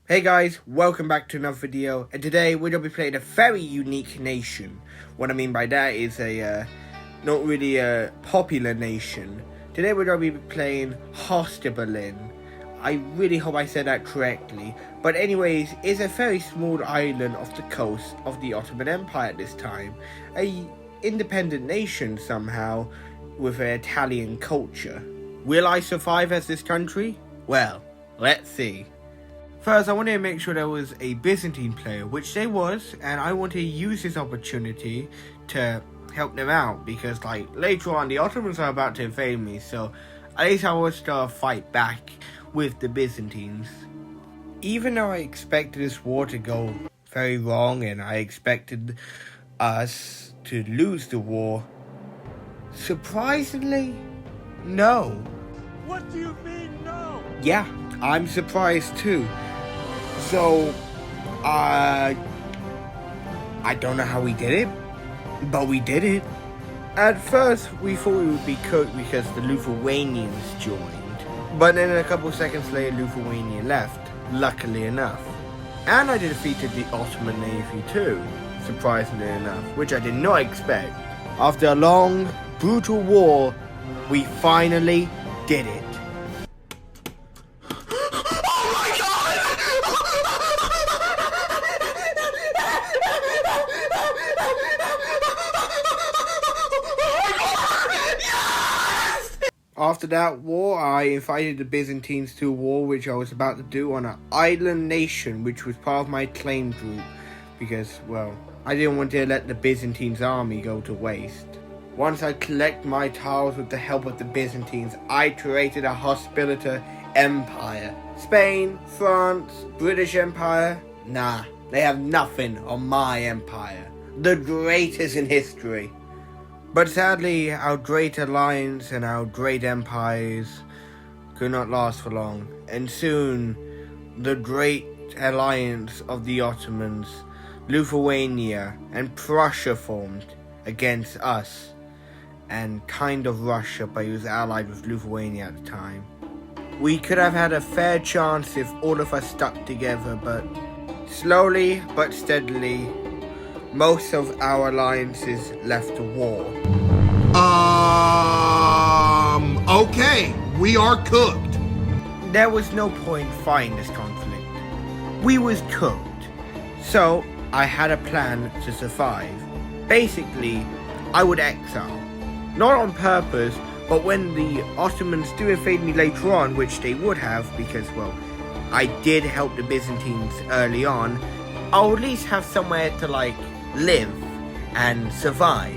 Hey guys, welcome back to another video, and today we're going to be playing a very unique nation. What I mean by that is not really a popular nation. Today we're going to be playing Berlin. I really hope I said that correctly. But anyways, it's a very small island off the coast of the Ottoman Empire at this time. A independent nation somehow, with an Italian culture. Will I survive as this country? Well, let's see. First, I wanted to make sure there was a Byzantine player, which there was, and I wanted to use this opportunity to help them out, because later on the Ottomans are about to invade me, so at least I was to fight back with the Byzantines. Even though I expected this war to go very wrong, and I expected us to lose the war, surprisingly, no. What do you mean, no? Yeah, I'm surprised too. So, I don't know how we did it, but we did it. At first, we thought we would be cooked because the Lithuanians joined. But then a couple seconds later, Lithuania left, luckily enough. And I defeated the Ottoman Navy too, surprisingly enough, which I did not expect. After a long, brutal war, we finally did it. After that war, I invited the Byzantines to a war which I was about to do on an island nation, which was part of my claim group, because, well, I didn't want to let the Byzantines army go to waste. Once I collect my tiles with the help of the Byzantines, I created a hospitator empire. Spain, France, British Empire, nah, they have nothing on my empire. The greatest in history. But sadly, our great alliance and our great empires could not last for long. And soon, the great alliance of the Ottomans, Lithuania and Prussia formed against us. And kind of Russia, but it was allied with Lithuania at the time. We could have had a fair chance if all of us stuck together, but slowly but steadily, most of our alliances left the war. Okay, we are cooked. There was no point fighting this conflict. We was cooked. So, I had a plan to survive. Basically, I would exile. Not on purpose, but when the Ottomans do invade me later on, which they would have, because, well, I did help the Byzantines early on, I'll at least have somewhere to, live and survive.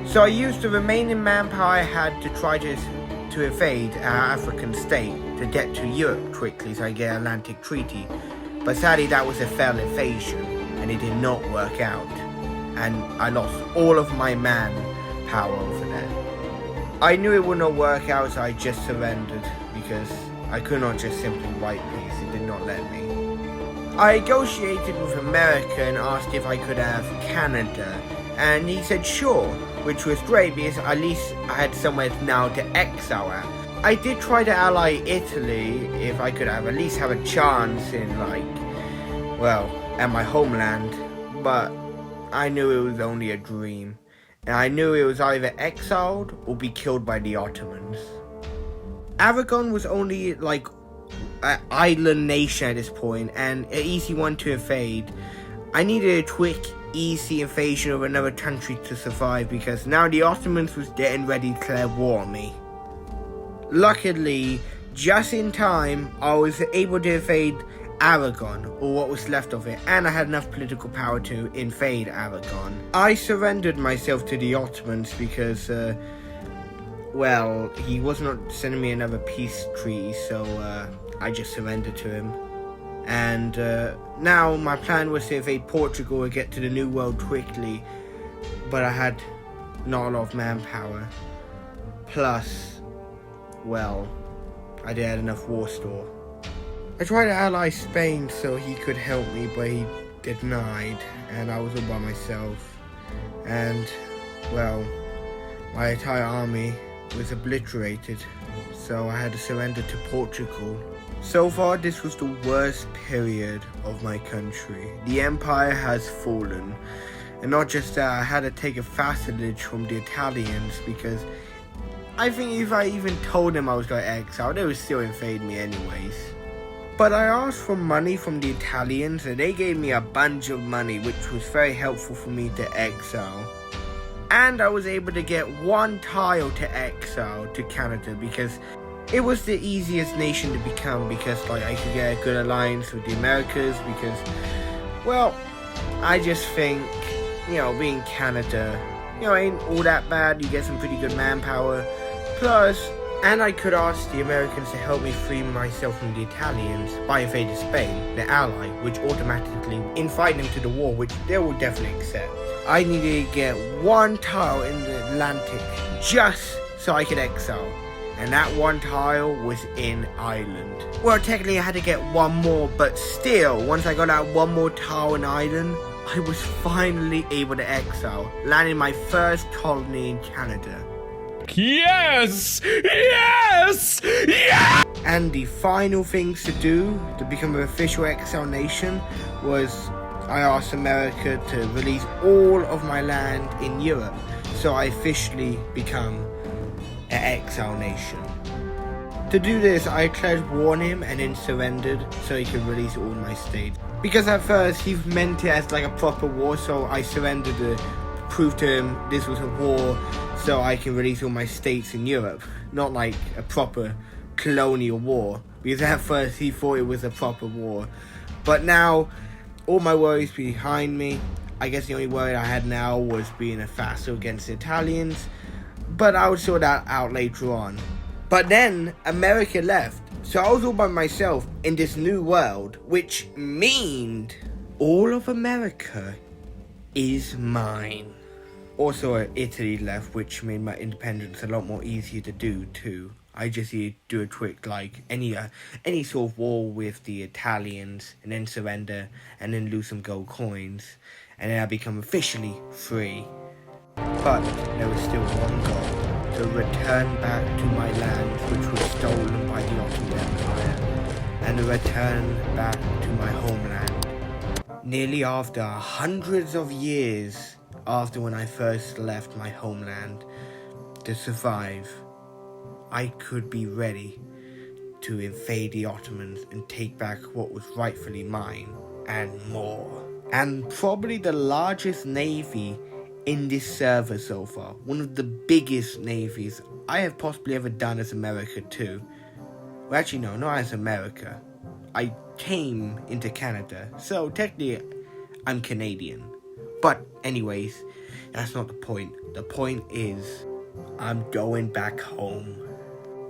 So I used the remaining manpower I had to try to invade our African state to get to Europe quickly so I get an Atlantic Treaty. But sadly that was a failed invasion and it did not work out. And I lost all of my manpower over there. I knew it would not work out, so I just surrendered because I could not just simply wipe peace. It did not let me. I negotiated with America and asked if I could have Canada, and he said sure, which was great because at least I had somewhere now to exile at. I did try to ally Italy if I could at least have a chance in at my homeland, but I knew it was only a dream, and I knew it was either exiled or be killed by the Ottomans. Aragon was only an island nation at this point, and an easy one to invade. I needed a quick, easy invasion of another country to survive, because now the Ottomans was getting ready to declare war on me. Luckily, just in time, I was able to invade Aragon, or what was left of it, and I had enough political power to invade Aragon. I surrendered myself to the Ottomans because, he was not sending me another peace treaty, so I just surrendered to him. And now my plan was to invade Portugal and get to the New World quickly, but I had not a lot of manpower. Plus, I didn't have enough war store. I tried to ally Spain so he could help me, but he denied, and I was all by myself. And, my entire army was obliterated, so I had to surrender to Portugal. So far, this was the worst period of my country. The empire has fallen. And not just that, I had to take a vassalage from the Italians because I think if I even told them I was going to exile, they would still invade me anyways. But I asked for money from the Italians and they gave me a bunch of money, which was very helpful for me to exile. And I was able to get one tile to exile to Canada because it was the easiest nation to become, because like I could get a good alliance with the Americas because, well, I just think, you know, being Canada, you know, ain't all that bad. You get some pretty good manpower. Plus, and I could ask the Americans to help me free myself from the Italians by invading Spain, the ally, which automatically invite them to the war, which they will definitely accept. I needed to get one tile in the Atlantic just so I could exile. And that one tile was in Ireland. Well, technically I had to get one more, but still, once I got that one more tile in Ireland, I was finally able to exile, landing my first colony in Canada. Yes! Yes! Yes! And the final things to do to become an official exile nation was I asked America to release all of my land in Europe, so I officially become an exile nation. To do this, I declared war on him and then surrendered so he could release all my states. Because at first he meant it as like a proper war, so I surrendered to prove to him this was a war so I can release all my states in Europe, not like a proper colonial war, because at first he thought it was a proper war. But now all my worries behind me. I guess the only worry I had now was being a vassal against the Italians, but I would sort that out later on. But then America left, so I was all by myself in this new world, which meant all of America is mine. Also, Italy left, which made my independence a lot more easier to do too. I just need to do a quick, like, any sort of war with the Italians, and then surrender, and then lose some gold coins, and then I become officially free. But there was still one goal: to return back to my land, which was stolen by the Ottoman Empire, and to return back to my homeland. Nearly after hundreds of years after when I first left my homeland to survive, I could be ready to invade the Ottomans and take back what was rightfully mine and more. And probably the largest navy in this server so far. One of the biggest navies I have possibly ever done as America too. Well, actually no, not as America. I came into Canada, so technically I'm Canadian. But anyways, that's not the point. The point is, I'm going back home.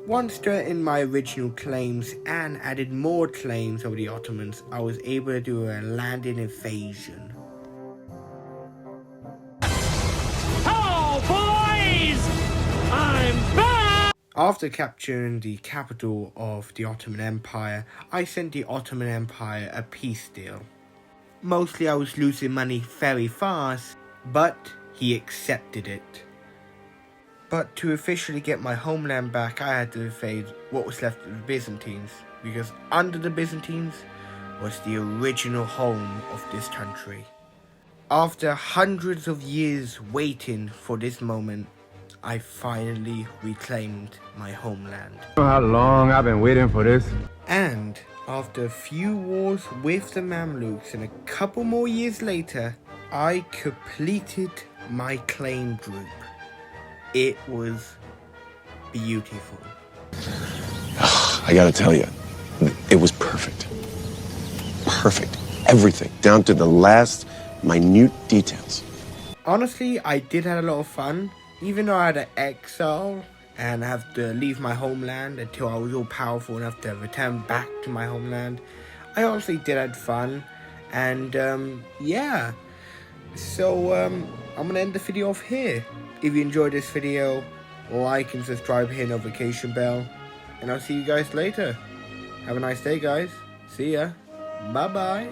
Once straightened my original claims and added more claims over the Ottomans, I was able to do a landing invasion. Hello, boys! I'm back! After capturing the capital of the Ottoman Empire, I sent the Ottoman Empire a peace deal. Mostly I was losing money very fast, but he accepted it. But to officially get my homeland back, I had to invade what was left of the Byzantines, because under the Byzantines was the original home of this country. After hundreds of years waiting for this moment, I finally reclaimed my homeland. You know how long I've been waiting for this? And after a few wars with the Mamluks and a couple more years later, I completed my claim group. It was beautiful. I gotta tell you, it was perfect. Perfect. Everything, down to the last minute details. Honestly, I did have a lot of fun. Even though I had to exile and have to leave my homeland until I was all powerful enough to return back to my homeland, I honestly did have fun. And yeah, so I'm gonna end the video off here. If you enjoyed this video, like and subscribe, hit the notification bell, and I'll see you guys later. Have a nice day, guys. See ya. Bye bye.